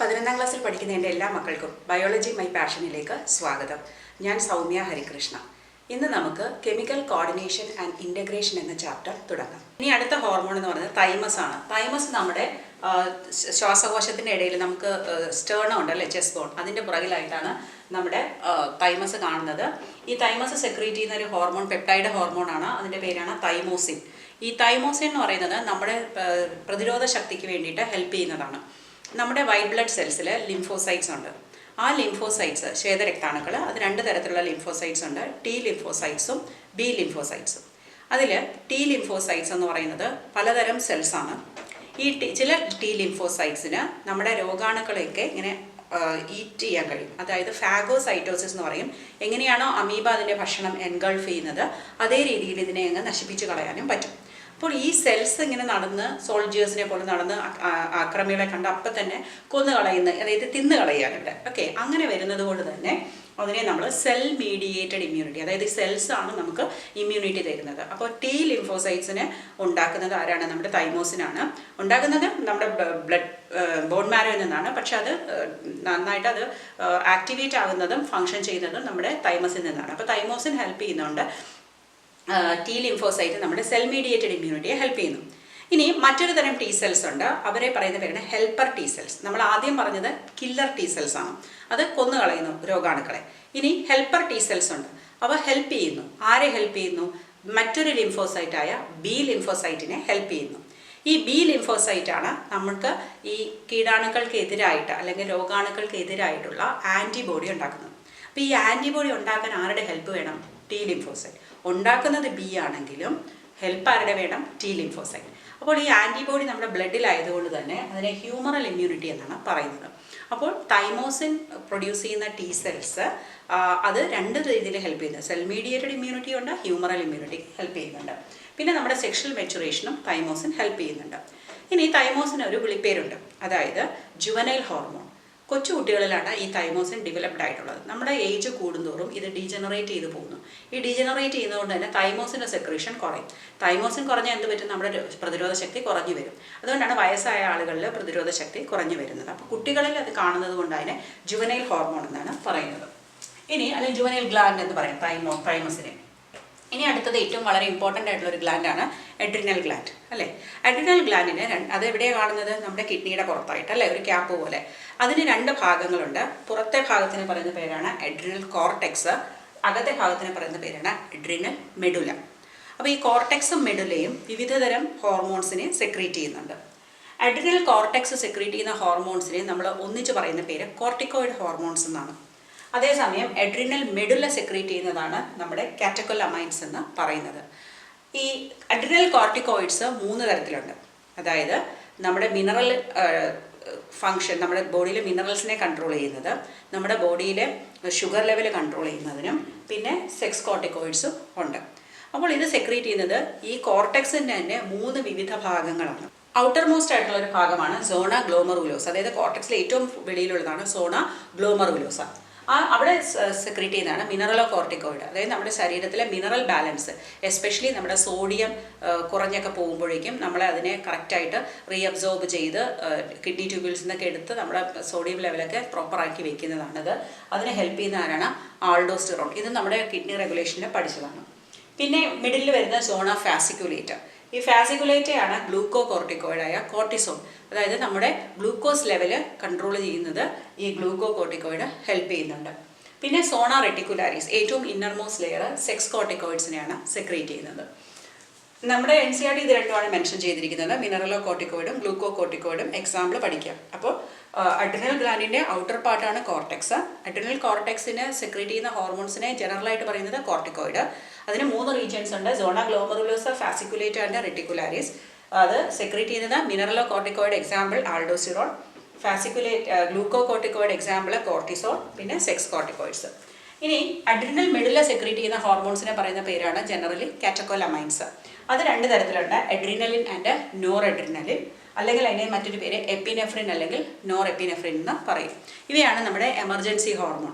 11ാം ക്ലാസ്സിൽ പഠിക്കുന്ന എൻ്റെ എല്ലാ മക്കൾക്കും ബയോളജി മൈ പാഷനിലേക്ക് സ്വാഗതം. ഞാൻ സൗമ്യ ഹരികൃഷ്ണ. ഇന്ന് നമുക്ക് കെമിക്കൽ കോർഡിനേഷൻ ആൻഡ് ഇൻ്റഗ്രേഷൻ എന്ന ചാപ്റ്റർ തുടങ്ങാം. ഇനി അടുത്ത ഹോർമോൺ എന്ന് പറയുന്നത് തൈമസ് ആണ്. തൈമസ് നമ്മുടെ ശ്വാസകോശത്തിൻ്റെ ഇടയിൽ നമുക്ക് സ്റ്റേർണം ഉണ്ടല്ലേ, ചെസ്റ്റ് ബോൺ, അതിൻ്റെ പുറകിലായിട്ടാണ് നമ്മുടെ തൈമസ് കാണുന്നത്. ഈ തൈമസ് സെക്രീറ്റ് ചെയ്യുന്ന ഒരു ഹോർമോൺ, പെപ്റ്റൈഡ് ഹോർമോണാണ്. അതിൻ്റെ പേരാണ് തൈമോസിൻ. ഈ തൈമോസിൻ എന്ന് പറയുന്നത് നമ്മുടെ പ്രതിരോധ ശക്തിക്ക് വേണ്ടിയിട്ട് ഹെൽപ്പ് ചെയ്യുന്നതാണ്. നമ്മുടെ വൈറ്റ് ബ്ലഡ് സെൽസിൽ ലിംഫോസൈറ്റ്സ് ഉണ്ട്. ആ ലിംഫോസൈറ്റ്സ്, ശ്വേതരക്താണുക്കൾ, അത് രണ്ട് തരത്തിലുള്ള ലിംഫോസൈറ്റ്സ് ഉണ്ട്. ടി ലിംഫോസൈറ്റ്സും ബി ലിംഫോസൈറ്റ്സും. അതിൽ ടി ലിംഫോസൈറ്റ്സ് എന്ന് പറയുന്നത് പലതരം സെൽസാണ്. ഈ ചില ടി ലിംഫോസൈറ്റ്സിന് നമ്മുടെ രോഗാണുക്കളെയൊക്കെ ഇങ്ങനെ ഈറ്റ് ചെയ്യാൻ കഴിയും. അതായത് ഫാഗോസൈറ്റോസിസ് എന്ന് പറയും. എങ്ങനെയാണോ അമീബ അതിൻ്റെ ഭക്ഷണം എൻഗൾഫ് ചെയ്യുന്നത്, അതേ രീതിയിൽ ഇതിനെ അങ്ങ് നശിപ്പിച്ച് കളയാനും പറ്റും. അപ്പോൾ ഈ സെൽസ് ഇങ്ങനെ നടന്ന് സോൾജിയേഴ്സിനെ പോലെ നടന്ന് ആക്രമികളെ കണ്ട് അപ്പം തന്നെ കൊന്നു കളയുന്ന, അതായത് തിന്നു കളയുകയാണ് ഇവിടെ. ഓക്കെ, അങ്ങനെ വരുന്നത് കൊണ്ട് തന്നെ അതിനെ നമ്മൾ സെൽ മീഡിയേറ്റഡ് ഇമ്മ്യൂണിറ്റി, അതായത് ഈ സെൽസാണ് നമുക്ക് ഇമ്മ്യൂണിറ്റി തരുന്നത്. അപ്പോൾ ടി ലിംഫോസൈറ്റ്സിനെ ഉണ്ടാക്കുന്നത് ആരാണ്? നമ്മുടെ തൈമോസിനാണ്. ഉണ്ടാക്കുന്നത് നമ്മുടെ ബോൺ മാരോയിൽ നിന്നാണ്. പക്ഷെ അത് നന്നായിട്ട് അത് ആക്ടിവേറ്റ് ആകുന്നതും ഫങ്ഷൻ ചെയ്യുന്നതും നമ്മുടെ തൈമസിൽ നിന്നാണ്. അപ്പോൾ തൈമോസിൻ ഹെൽപ്പ് ചെയ്യുന്നുണ്ട്. ടി ലിംഫോസൈറ്റ് നമ്മുടെ സെൽ മീഡിയേറ്റഡ് ഇമ്മ്യൂണിറ്റിയെ ഹെൽപ്പ് ചെയ്യുന്നു. ഇനി മറ്റൊരു തരം ടി സെൽസ് ഉണ്ട്. അവരെ പറയുന്ന പേരാണ് ഹെൽപ്പർ ടി സെൽസ്. നമ്മൾ ആദ്യം പറഞ്ഞത് കില്ലർ ടി സെൽസ് ആണ്, അത് കൊന്നു കളയുന്നു രോഗാണുക്കളെ. ഇനി ഹെൽപ്പർ ടി സെൽസ് ഉണ്ട്. അവ ഹെൽപ്പ് ചെയ്യുന്നു. ആരെ ഹെൽപ്പ് ചെയ്യുന്നു? മറ്റൊരു ലിംഫോസൈറ്റായ ബി ലിംഫോസൈറ്റിനെ ഹെൽപ്പ് ചെയ്യുന്നു. ഈ ബി ലിംഫോസൈറ്റാണ് നമുക്ക് ഈ കീടാണുക്കൾക്കെതിരായിട്ട് അല്ലെങ്കിൽ രോഗാണുക്കൾക്കെതിരായിട്ടുള്ള ആൻറ്റിബോഡി ഉണ്ടാക്കുന്നത്. അപ്പോൾ ഈ ആൻറ്റിബോഡി ഉണ്ടാക്കാൻ ആരുടെ ഹെൽപ്പ് വേണം? T lymphocyte. ഉണ്ടാക്കുന്നത് ബി ആണെങ്കിലും ഹെൽപ്പ് ആരുടെ വേണം? T lymphocyte. അപ്പോൾ ഈ ആൻറ്റിബോഡി നമ്മുടെ ബ്ലഡിലായതുകൊണ്ട് തന്നെ അതിനെ ഹ്യൂമറൽ ഇമ്മ്യൂണിറ്റി എന്നാണ് പറയുന്നത്. അപ്പോൾ തൈമോസിൻ പ്രൊഡ്യൂസ് ചെയ്യുന്ന ടി സെൽസ് അത് രണ്ട് രീതിയിൽ ഹെൽപ്പ് ചെയ്യുന്നത്. സെൽ മീഡിയേറ്റഡ് ഇമ്മ്യൂണിറ്റി ഉണ്ട്, ഹ്യൂമറൽ ഇമ്മ്യൂണിറ്റി ഹെൽപ്പ് ചെയ്യുന്നുണ്ട്. പിന്നെ നമ്മുടെ സെക്ഷൽ മെച്ചുറേഷനും തൈമോസിൻ ഹെൽപ്പ് ചെയ്യുന്നുണ്ട്. ഇനി തൈമോസിന് ഒരു വിളിപ്പേരുണ്ട്, അതായത് ജുവനൈൽ ഹോർമോൺ. കൊച്ചു കുട്ടികളിലാണ് ഈ തൈമോസിൻ ഡെവലപ്ഡ് ആയിട്ടുള്ളത്. നമ്മുടെ ഏജ് കൂടുന്തോറും ഇത് ഡീജനറേറ്റ് ചെയ്ത് പോകുന്നു. ഈ ഡീജനറേറ്റ് ചെയ്യുന്നതുകൊണ്ട് തന്നെ തൈമോസിൻ്റെ സെക്രീഷൻ കുറയും. തൈമോസിൻ കുറഞ്ഞാൽ എന്ത് പറ്റും? നമ്മുടെ പ്രതിരോധ ശക്തി കുറഞ്ഞു വരും. അതുകൊണ്ടാണ് വയസ്സായ ആളുകളിൽ പ്രതിരോധ ശക്തി കുറഞ്ഞു വരുന്നത്. അപ്പോൾ കുട്ടികളിൽ അത് കാണുന്നത് കൊണ്ട് അതിനെ ജുവനൈൽ ഹോർമോൺ എന്നാണ് പറയുന്നത്. ഇനി അല്ലെങ്കിൽ ജുവനൈൽ ഗ്ലാൻഡ് എന്ന് പറയും തൈമസിനെ. ഇനി അടുത്തത് ഏറ്റവും വളരെ ഇമ്പോർട്ടൻ്റ് ആയിട്ടുള്ള ഒരു ഗ്ലാൻഡാണ് അഡ്രിനൽ ഗ്ലാൻഡ്, അല്ലേ? അഡ്രിനൽ ഗ്ലാൻഡിന് അത് എവിടെയാണ് കാണുന്നത്? നമ്മുടെ കിഡ്നിയുടെ പുറത്തായിട്ട്, അല്ലേ? ഒരു ക്യാപ്പ് പോലെ. അതിന് രണ്ട് ഭാഗങ്ങളുണ്ട്. പുറത്തെ ഭാഗത്തിന് പറയുന്ന പേരാണ് അഡ്രിനൽ കോർട്ടെക്സ്, അകത്തെ ഭാഗത്തിന് പറയുന്ന പേരാണ് അഡ്രിനൽ മെഡുല. അപ്പോൾ ഈ കോർട്ടെക്സും മെഡുലയും വിവിധതരം ഹോർമോൺസിനെ സെക്രീറ്റ് ചെയ്യുന്നുണ്ട്. അഡ്രിനൽ കോർട്ടെക്സ് സെക്രീറ്റ് ചെയ്യുന്ന ഹോർമോൺസിനെ നമ്മൾ ഒന്നിച്ച് പറയുന്ന പേര് കോർട്ടിക്കോയിഡ് ഹോർമോൺസ് എന്നാണ്. അതേസമയം അഡ്രിനൽ മെഡുല സെക്രീറ്റ് ചെയ്യുന്നതാണ് നമ്മുടെ കാറ്റക്കോലമൈൻസ് എന്ന് പറയുന്നത്. ഈ അഡ്രിനൽ കോർട്ടിക്കോയിഡ്സ് 3 തരത്തിലുണ്ട്. അതായത് നമ്മുടെ മിനറൽ ഫങ്ഷൻ, നമ്മുടെ ബോഡിയിലെ മിനറൽസിനെ കൺട്രോൾ ചെയ്യുന്നത്, നമ്മുടെ ബോഡിയിലെ ഷുഗർ ലെവൽ കൺട്രോൾ ചെയ്യുന്നതിനും പിന്നെ സെക്സ് കോർട്ടിക്കോയിഡ്സും ഉണ്ട്. അപ്പോൾ ഇത് സെക്രീറ്റ് ചെയ്യുന്നത് ഈ കോർട്ടെക്സിൻ്റെ തന്നെ 3 വിവിധ ഭാഗങ്ങളാണ്. ഔട്ടർ മോസ്റ്റ് ആയിട്ടുള്ള ഒരു ഭാഗമാണ് സോണ ഗ്ലോമറുലോസ. അതായത് കോർട്ടെക്സിലെ ഏറ്റവും വെളിയിലുള്ളതാണ് സോണ ഗ്ലോമറുലോസ. അവിടെ സെക്രീറ്റ് ചെയ്യുന്നതാണ് മിനറലോ കോർട്ടിക്കോയിഡ്. അതായത് നമ്മുടെ ശരീരത്തിലെ മിനറൽ ബാലൻസ്, എസ്പെഷ്യലി നമ്മുടെ സോഡിയം കുറഞ്ഞൊക്കെ പോകുമ്പോഴേക്കും നമ്മൾ അതിനെ കറക്റ്റായിട്ട് റീഅബ്സോർബ് ചെയ്ത് കിഡ്നി ട്യൂബിൾസിൽ നിന്നൊക്കെ എടുത്ത് നമ്മുടെ സോഡിയം ലെവലൊക്കെ പ്രോപ്പറാക്കി വെക്കുന്നതാണത്. അതിനെ ഹെൽപ്പ് ചെയ്യുന്ന ആരാണ്? ആൾഡോസ്റ്റിറോൺ. ഇത് നമ്മുടെ കിഡ്നി റെഗുലേഷനിൽ പഠിച്ചതാണ്. പിന്നെ മിഡിലിൽ വരുന്ന സോണ ഫാസിക്കുലേറ്റർ. ഈ ഫാസിക്കുലേറ്റയാണ് ഗ്ലൂക്കോ കോർട്ടിക്കോയിഡായ കോർട്ടിസോൺ. അതായത് നമ്മുടെ ഗ്ലൂക്കോസ് ലെവല് കൺട്രോൾ ചെയ്യുന്നത് ഈ ഗ്ലൂക്കോ കോർട്ടിക്കോയിഡ് ഹെൽപ്പ് ചെയ്യുന്നുണ്ട്. പിന്നെ സോണ റെട്ടിക്കുലാരിസ്, ഏറ്റവും ഇന്നർമോസ്റ്റ് ലെയർ, സെക്സ് കോർട്ടിക്കോയിഡ്സിനെയാണ് സെക്രീറ്റ് ചെയ്യുന്നത്. നമ്മുടെ NCERT ഇത് രണ്ടുമാണ് മെൻഷൻ ചെയ്തിരിക്കുന്നത്, മിനറലോ കോർട്ടിക്കോയിഡും ഗ്ലൂക്കോ കോർട്ടിക്കോയിഡും. എക്സാമ്പിൾ പഠിക്കാം. അപ്പോൾ അഡ്രിനൽ ഗ്ലാൻഡിൻ്റെ ഔട്ടർ പാർട്ടാണ് കോർട്ടെക്സ്. അഡ്രിനൽ കോർട്ടെക്സിന് സെക്രീറ്റ് ചെയ്യുന്ന ഹോർമോൺസിനെ ജനറലായിട്ട് പറയുന്നത് കോർട്ടിക്കോയിഡ്. അതിന് 3 റീജിയൻസ് ഉണ്ട്: സോണ ഗ്ലോമറുലോസ, ഫാസിക്കുലേറ്റർ ആൻഡ് റെട്ടിക്കുലാരിസ്. അത് സെക്രീറ്റ് ചെയ്യുന്നത് mineralocorticoid, example aldosterone; glucocorticoid, example cortisol; പിന്നെ സെക്സ് കോർട്ടിക്കോയിഡ്സ്. ഇനി അഡ്രിനൽ മെഡുല സെക്രീറ്റ് ചെയ്യുന്ന ഹോർമോൺസിനെ പറയുന്ന പേരാണ് ജനറലി കാറ്റക്കോലമൈൻസ്. അത് 2 തരത്തിലുണ്ട്: അഡ്രിനലിൻ ആൻഡ് നോർ അഡ്രിനലിൻ, അല്ലെങ്കിൽ അതിനെ മറ്റൊരു പേര് എപ്പിനെഫ്രിൻ അല്ലെങ്കിൽ നോർ എപ്പിനെഫ്രിൻ എന്ന് പറയും. ഇവയാണ് നമ്മുടെ എമർജൻസി ഹോർമോൺ.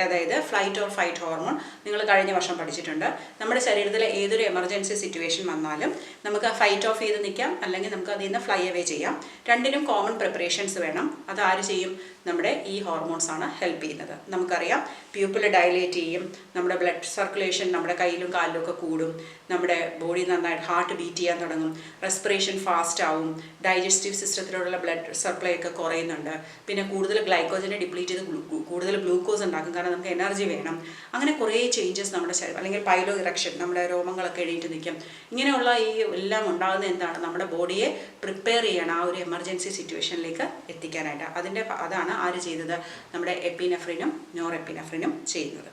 അതായത് ഫ്ലൈറ്റ് ഓർ ഫൈറ്റ് ഹോർമോൺ നിങ്ങൾ കഴിഞ്ഞ വർഷം പഠിച്ചിട്ടുണ്ട്. നമ്മുടെ ശരീരത്തിലെ ഏതൊരു എമർജൻസി സിറ്റുവേഷൻ വന്നാലും നമുക്ക് ഫൈറ്റ് ഓഫ് ചെയ്ത് നിൽക്കാം, അല്ലെങ്കിൽ നമുക്ക് അതിൽ നിന്ന് ഫ്ലൈ അവേ ചെയ്യാം. രണ്ടിനും കോമൺ പ്രിപ്പറേഷൻസ് വേണം. അത് ആര് ചെയ്യും? നമ്മുടെ ഈ ഹോർമോൺസ് ആണ് ഹെൽപ്പ് ചെയ്യുന്നത്. നമുക്കറിയാം പ്യൂപ്പിൾ ഡയലേറ്റ് ചെയ്യും, നമ്മുടെ ബ്ലഡ് സർക്കുലേഷൻ നമ്മുടെ കയ്യിലും കാലിലും ഒക്കെ കൂടും, നമ്മുടെ ബോഡി നന്നായിട്ട് ഹാർട്ട് ബീറ്റ് ചെയ്യാൻ തുടങ്ങും, റെസ്പിറേഷൻ ഫാസ്റ്റ് ആവും, ഡൈജസ്റ്റീവ് സിസ്റ്റത്തിലുള്ള ബ്ലഡ് സപ്ലൈ ഒക്കെ കുറയുന്നുണ്ട്. പിന്നെ കൂടുതൽ ഗ്ലൈക്കോജനെ ഡിപ്ലീറ്റ് ചെയ്ത് കൂടുതൽ ഗ്ലൂക്കോസ് ഉണ്ടാക്കും, കാരണം നമുക്ക് എനർജി വേണം. അങ്ങനെ കുറേ ചേഞ്ചസ് നമ്മുടെ ശരീരം, അല്ലെങ്കിൽ പൈലോ ഇറക്ഷൻ, നമ്മുടെ രോമങ്ങളൊക്കെ എഴുന്നേറ്റ് നിൽക്കും. ഇങ്ങനെയുള്ള ഈ എല്ലാം ഉണ്ടാകുന്ന എന്താണ്? നമ്മുടെ ബോഡിയെ പ്രിപ്പയർ ചെയ്യണം ആ ഒരു എമർജൻസി സിറ്റുവേഷനിലേക്ക് എത്തിക്കാനായിട്ട്. അതാണ് ആര് ചെയ്തത്? നമ്മുടെ എപ്പിനെഫ്രിനും നോർ എപ്പിനെഫ്രിനും ചെയ്യുന്നത്.